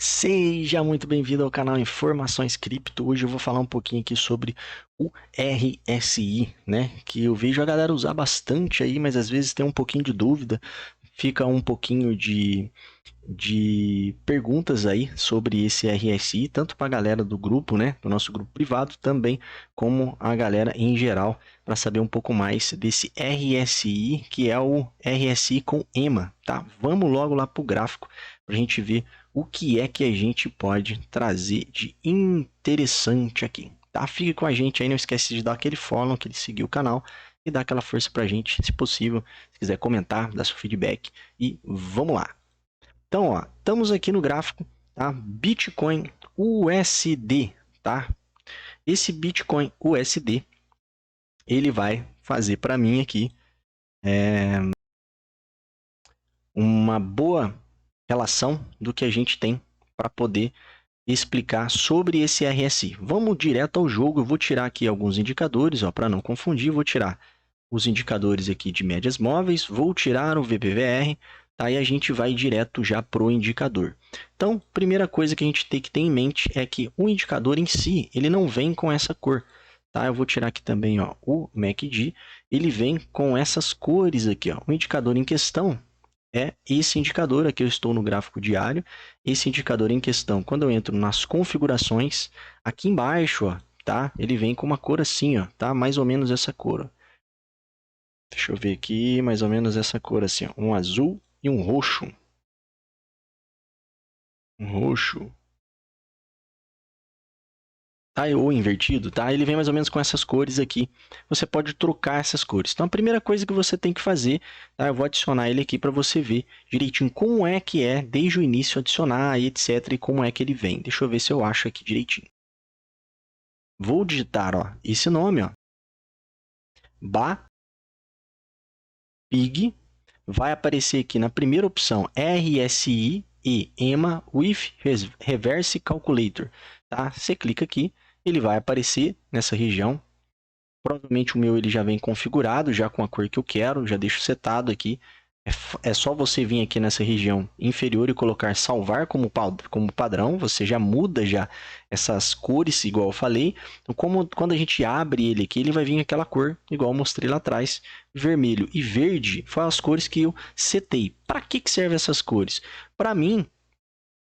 Seja muito bem-vindo ao canal Informações Cripto. Hoje eu vou falar um pouquinho aqui sobre o RSI, né? Que eu vejo a galera usar bastante aí, mas às vezes tem um pouquinho de dúvida, fica um pouquinho de perguntas aí sobre esse RSI, tanto para a galera do grupo, né? Do nosso grupo privado, também como a galera em geral, para saber um pouco mais desse RSI, que é o RSI com EMA, tá? Vamos logo lá para o gráfico para a gente ver o que é que a gente pode trazer de interessante aqui, tá? Fique com a gente aí, não esquece de dar aquele follow, aquele seguir o canal e dar aquela força pra gente, se possível, se quiser comentar, dar seu feedback e vamos lá. Então, ó, estamos aqui no gráfico, tá? Bitcoin USD, tá? Esse Bitcoin USD, ele vai fazer para mim aqui uma boa relação do que a gente tem para poder explicar sobre esse RSI. Vamos direto ao jogo, eu vou tirar aqui alguns indicadores, para não confundir, vou tirar os indicadores aqui de médias móveis, vou tirar o VPVR, tá? E a gente vai direto já para o indicador. Então, primeira coisa que a gente tem que ter em mente é que o indicador em si, ele não vem com essa cor, tá? Eu vou tirar aqui também, ó, o MACD, ele vem com essas cores aqui, ó. O indicador em questão é esse indicador, aqui eu estou no gráfico diário, esse indicador em questão, quando eu entro nas configurações, aqui embaixo, ó, tá? Ele vem com uma cor assim, ó, tá? Mais ou menos essa cor, ó. Deixa eu ver aqui, mais ou menos essa cor assim, ó, um azul e um roxo. Um roxo. Tá? Ou invertido, tá? Ele vem mais ou menos com essas cores aqui. Você pode trocar essas cores. Então, a primeira coisa que você tem que fazer, tá? Eu vou adicionar ele aqui para você ver direitinho como é que é, desde o início, adicionar e etc. E como é que ele vem. Deixa eu ver se eu acho aqui direitinho. Vou digitar, ó, esse nome, ó. BAPIG. Vai aparecer aqui na primeira opção RSI e EMA with Reverse Calculator, tá? Você clica aqui, ele vai aparecer nessa região. Provavelmente o meu ele já vem configurado, já com a cor que eu quero, já deixo setado aqui. É só você vir aqui nessa região inferior e colocar salvar como padrão, você já muda já essas cores, igual eu falei. Então, quando a gente abre ele aqui, ele vai vir aquela cor, igual eu mostrei lá atrás. Vermelho e verde foram as cores que eu setei. Para que servem essas cores? Para mim,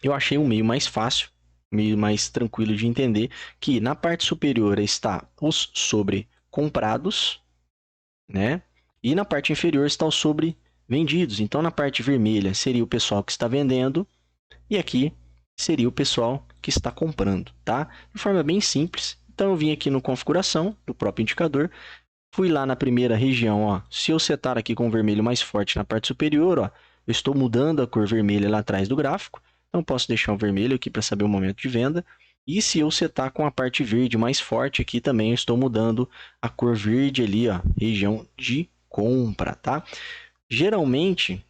eu achei um meio mais fácil, meio mais tranquilo de entender, que na parte superior está os sobre comprados, né? E na parte inferior está o sobre vendidos. Então, na parte vermelha seria o pessoal que está vendendo e aqui seria o pessoal que está comprando, tá? De forma bem simples. Então, eu vim aqui no configuração do próprio indicador, fui lá na primeira região, ó. Se eu setar aqui com o vermelho mais forte na parte superior, ó, eu estou mudando a cor vermelha lá atrás do gráfico. Então, posso deixar o vermelho aqui para saber o momento de venda. E se eu setar com a parte verde mais forte aqui também, eu estou mudando a cor verde ali, ó, região de compra, tá? Geralmente,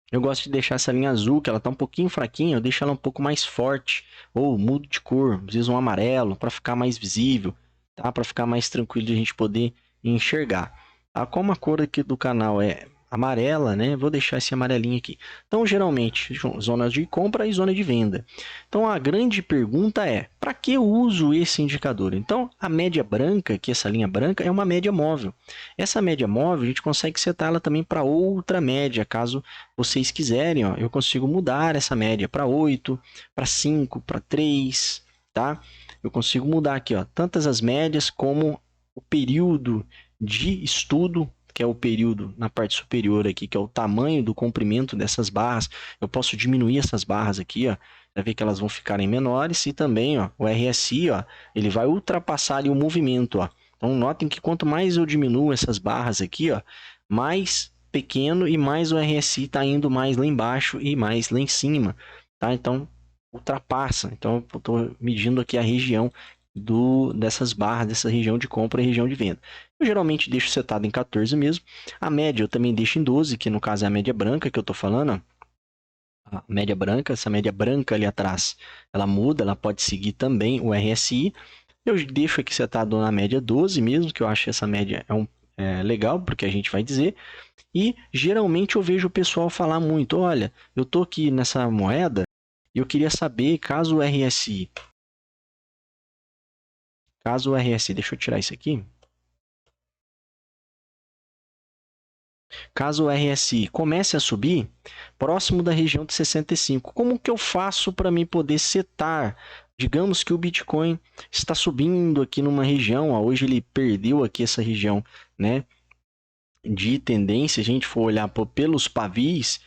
eu gosto de deixar essa linha azul, que ela tá um pouquinho fraquinha, eu deixo ela um pouco mais forte. Ou mudo de cor, às vezes um amarelo, para ficar mais visível, tá? Para ficar mais tranquilo de a gente poder enxergar. Tá? Como a cor aqui do canal é amarela, né? Vou deixar esse amarelinho aqui. Então, geralmente, zonas de compra e zona de venda. Então, a grande pergunta é, para que eu uso esse indicador? Então, a média branca, que essa linha branca, é uma média móvel. Essa média móvel, a gente consegue setar ela também para outra média, caso vocês quiserem, ó, eu consigo mudar essa média para 8, para 5, para 3, tá? Eu consigo mudar aqui, ó, tantas as médias como o período de estudo, que é o período na parte superior aqui, que é o tamanho do comprimento dessas barras. Eu posso diminuir essas barras aqui, ó, para ver que elas vão ficarem menores, e também, ó, o RSI, ó, ele vai ultrapassar ali o movimento, ó. Então, notem que quanto mais eu diminuo essas barras aqui, ó, mais pequeno e mais o RSI está indo mais lá embaixo e mais lá em cima, tá? Então, ultrapassa. Então, eu estou medindo aqui a região dessas barras, dessa região de compra e região de venda. Eu geralmente deixo setado em 14 mesmo. A média eu também deixo em 12, que no caso é a média branca que eu estou falando, ó. A média branca, essa média branca ali atrás, ela muda, ela pode seguir também o RSI. Eu deixo aqui setado na média 12 mesmo, que eu acho que essa média legal, porque a gente vai dizer. E geralmente eu vejo o pessoal falar muito, olha, eu tô aqui nessa moeda E eu queria saber, caso o RSI, deixa eu tirar isso aqui. Caso o RSI comece a subir, próximo da região de 65, como que eu faço para mim poder setar? Digamos que o Bitcoin está subindo aqui numa região, ó, hoje ele perdeu aqui essa região, né, de tendência, a gente for olhar pelos pavis,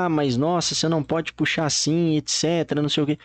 mas nossa, você não pode puxar assim, etc, não sei o quê.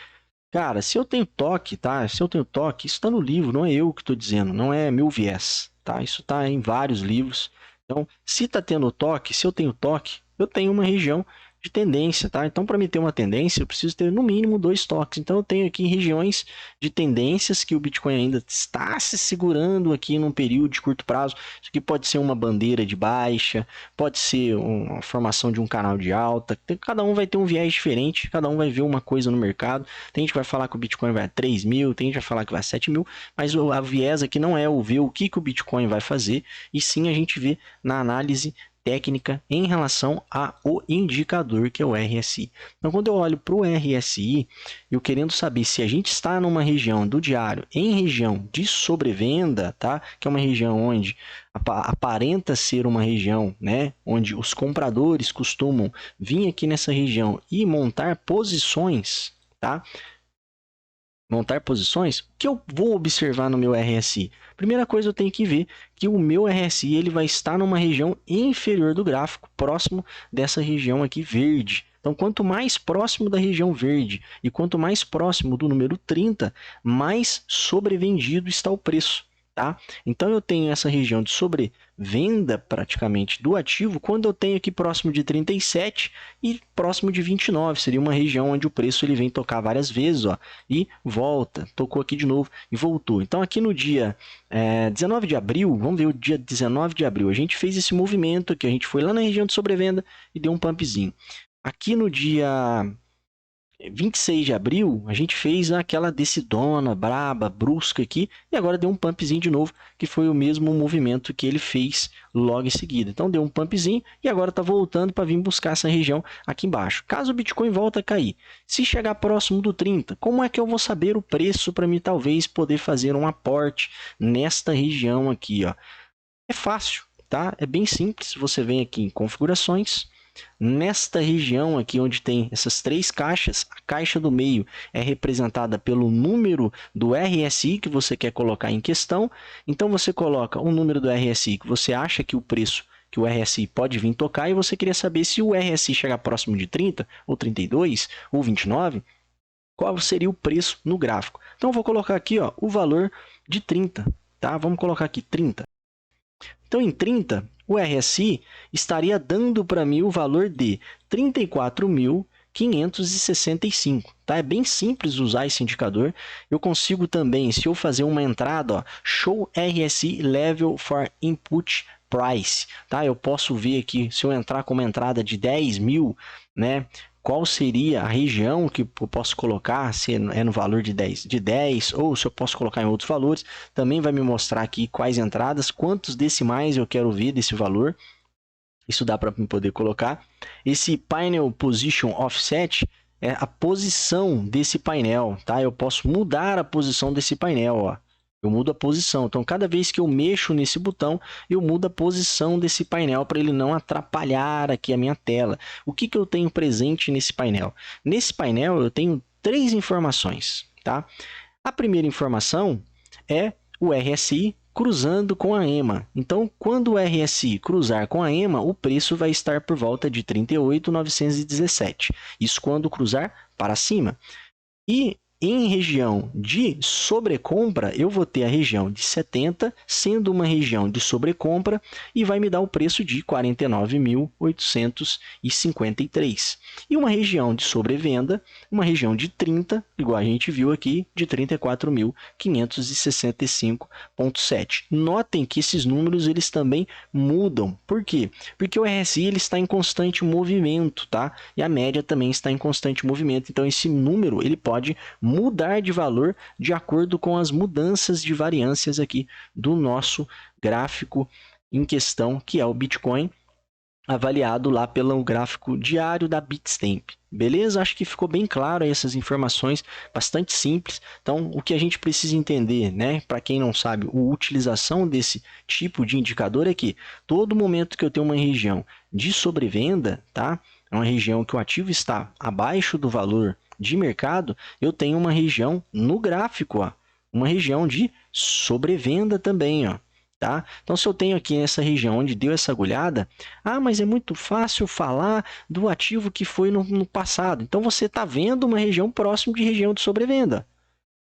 Cara, se eu tenho toque, tá? Se eu tenho toque, isso está no livro, não é eu que estou dizendo, não é meu viés, tá? Isso está em vários livros. Então, se está tendo toque, se eu tenho toque, eu tenho uma região de tendência, tá? Então, para me ter uma tendência, eu preciso ter no mínimo 2 toques. Então, eu tenho aqui regiões de tendências que o Bitcoin ainda está se segurando aqui num período de curto prazo. Isso aqui pode ser uma bandeira de baixa, pode ser uma formação de um canal de alta. Cada um vai ter um viés diferente, cada um vai ver uma coisa no mercado. Tem gente que vai falar que o Bitcoin vai a 3 mil, tem gente que vai falar que vai a 7 mil, mas a viés aqui não é o ver o que o Bitcoin vai fazer, e sim a gente vê na análise técnica em relação ao indicador que é o RSI. Então, quando eu olho para o RSI, eu querendo saber se a gente está numa região do diário, em região de sobrevenda, tá? Que é uma região onde aparenta ser uma região, né, onde os compradores costumam vir aqui nessa região e montar posições, tá? Montar posições, o que eu vou observar no meu RSI? Primeira coisa, eu tenho que ver que o meu RSI ele vai estar numa região inferior do gráfico, próximo dessa região aqui verde. Então, quanto mais próximo da região verde e quanto mais próximo do número 30, mais sobrevendido está o preço, tá? Então, eu tenho essa região de sobrevenda praticamente do ativo quando eu tenho aqui próximo de 37 e próximo de 29. Seria uma região onde o preço ele vem tocar várias vezes, ó, e volta, tocou aqui de novo e voltou. Então, aqui no dia 19 de abril, vamos ver o dia 19 de abril, a gente fez esse movimento aqui, a gente foi lá na região de sobrevenda e deu um pumpzinho. Aqui no dia 26 de abril, a gente fez aquela descidona braba, brusca aqui, e agora deu um pumpzinho de novo, que foi o mesmo movimento que ele fez logo em seguida. Então deu um pumpzinho e agora está voltando para vir buscar essa região aqui embaixo. Caso o Bitcoin volte a cair, se chegar próximo do 30, como é que eu vou saber o preço para mim talvez poder fazer um aporte nesta região aqui, ó? É fácil, tá? É bem simples, você vem aqui em configurações. Nesta região aqui onde tem essas 3 caixas, a caixa do meio é representada pelo número do RSI que você quer colocar em questão. Então você coloca o número do RSI que você acha que o preço que o RSI pode vir tocar, e você queria saber se o RSI chegar próximo de 30 ou 32 ou 29, qual seria o preço no gráfico. Então eu vou colocar aqui, ó, o valor de 30, tá? Vamos colocar aqui 30. Então, em 30, o RSI estaria dando para mim o valor de 34.565. Tá? É bem simples usar esse indicador. Eu consigo também, se eu fazer uma entrada, ó, Show RSI Level for Input Price. Tá? Eu posso ver aqui, se eu entrar com uma entrada de 10 mil, né? Qual seria a região que eu posso colocar, se é no valor de 10, ou se eu posso colocar em outros valores. Também vai me mostrar aqui quais entradas, quantos decimais eu quero ver desse valor. Isso dá para poder colocar. Esse Painel Position Offset é a posição desse painel, tá? Eu posso mudar a posição desse painel, ó. Eu mudo a posição. Então, cada vez que eu mexo nesse botão, eu mudo a posição desse painel para ele não atrapalhar aqui a minha tela. O que eu tenho presente nesse painel? Nesse painel, eu tenho 3 informações, tá? A primeira informação é o RSI cruzando com a EMA. Então, quando o RSI cruzar com a EMA, o preço vai estar por volta de 38.917. Isso quando cruzar para cima. E em região de sobrecompra, eu vou ter a região de 70, sendo uma região de sobrecompra, e vai me dar o preço de 49.853. E uma região de sobrevenda, uma região de 30, igual a gente viu aqui, de 34.565,7. Notem que esses números eles também mudam. Por quê? Porque o RSI ele está em constante movimento, tá? E a média também está em constante movimento. Então, esse número ele pode mudar de valor de acordo com as mudanças de variâncias aqui do nosso gráfico em questão, que é o Bitcoin, avaliado lá pelo gráfico diário da Bitstamp. Beleza? Acho que ficou bem claro aí essas informações, bastante simples. Então, o que a gente precisa entender, né, para quem não sabe, a utilização desse tipo de indicador é que todo momento que eu tenho uma região de sobrevenda, tá? É uma região que o ativo está abaixo do valor de mercado, eu tenho uma região no gráfico, ó, uma região de sobrevenda também, ó. Tá? Então, se eu tenho aqui nessa região onde deu essa agulhada, mas é muito fácil falar do ativo que foi no passado. Então, você está vendo uma região próxima de região de sobrevenda.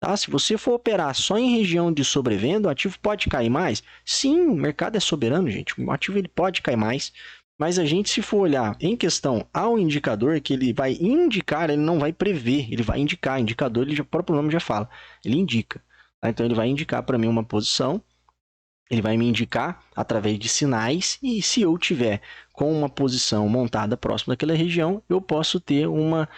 Tá? Se você for operar só em região de sobrevenda, o ativo pode cair mais? Sim, o mercado é soberano, gente. O ativo ele pode cair mais. Mas a gente, se for olhar em questão ao indicador, que ele vai indicar, ele não vai prever, ele vai indicar. Indicador, ele já, o próprio nome já fala, ele indica. Tá? Então, ele vai indicar para mim uma posição. Ele vai me indicar através de sinais e se eu tiver com uma posição montada próximo daquela região, eu posso ter uma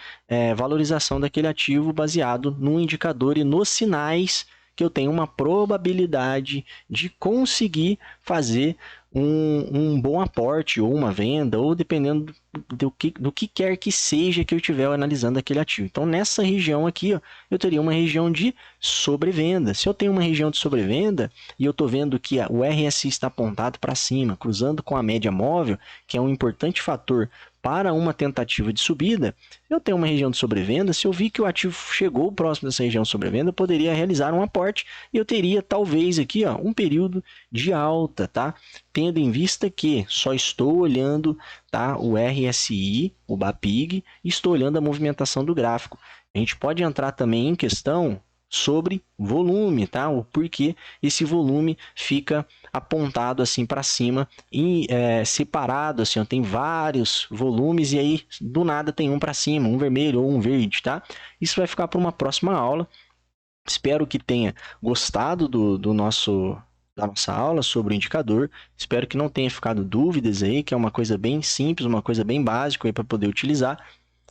valorização daquele ativo baseado no indicador e nos sinais que eu tenho uma probabilidade de conseguir fazer um bom aporte ou uma venda, ou dependendo do que quer que seja que eu estiver analisando aquele ativo. Então, nessa região aqui, ó, eu teria uma região de sobrevenda. Se eu tenho uma região de sobrevenda e eu estou vendo que o RSI está apontado para cima, cruzando com a média móvel, que é um importante fator para uma tentativa de subida, eu tenho uma região de sobrevenda, se eu vi que o ativo chegou próximo dessa região de sobrevenda, eu poderia realizar um aporte e eu teria talvez aqui ó, um período de alta, tá? Tendo em vista que só estou olhando, tá, o RSI, o BAPIG, e estou olhando a movimentação do gráfico. A gente pode entrar também em questão sobre volume, tá? O porquê esse volume fica apontado assim para cima e separado assim, ó, tem vários volumes e aí do nada tem um para cima, um vermelho ou um verde, tá? Isso vai ficar para uma próxima aula. Espero que tenha gostado da nossa aula sobre o indicador. Espero que não tenha ficado dúvidas aí, que é uma coisa bem simples, uma coisa bem básica aí para poder utilizar.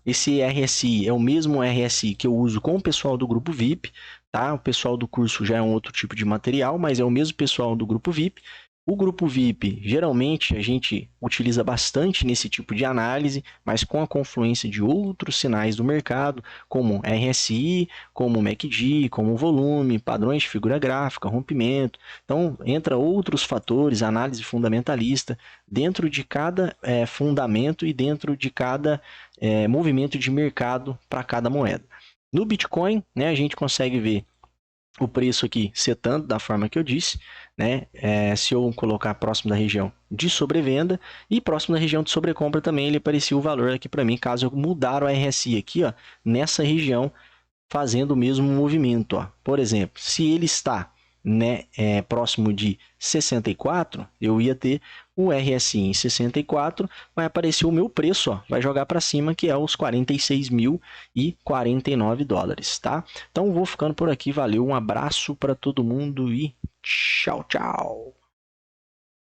Esse RSI é o mesmo RSI que eu uso com o pessoal do grupo VIP, tá? O pessoal do curso já é um outro tipo de material, mas é o mesmo pessoal do grupo VIP. O grupo VIP, geralmente, a gente utiliza bastante nesse tipo de análise, mas com a confluência de outros sinais do mercado, como RSI, como MACD, como volume, padrões de figura gráfica, rompimento. Então, entra outros fatores, análise fundamentalista, dentro de cada fundamento e dentro de cada movimento de mercado para cada moeda. No Bitcoin, né, a gente consegue ver o preço aqui setando da forma que eu disse, né? Se eu colocar próximo da região de sobrevenda e próximo da região de sobrecompra também, ele aparecia o valor aqui para mim, caso eu mudar o RSI aqui, ó, nessa região, fazendo o mesmo movimento, ó. Por exemplo, se ele está, né, próximo de 64, eu ia ter o RSI em 64, vai aparecer o meu preço, ó, vai jogar para cima, que é os 46.049 dólares, tá? Então, vou ficando por aqui, valeu, um abraço para todo mundo e tchau, tchau!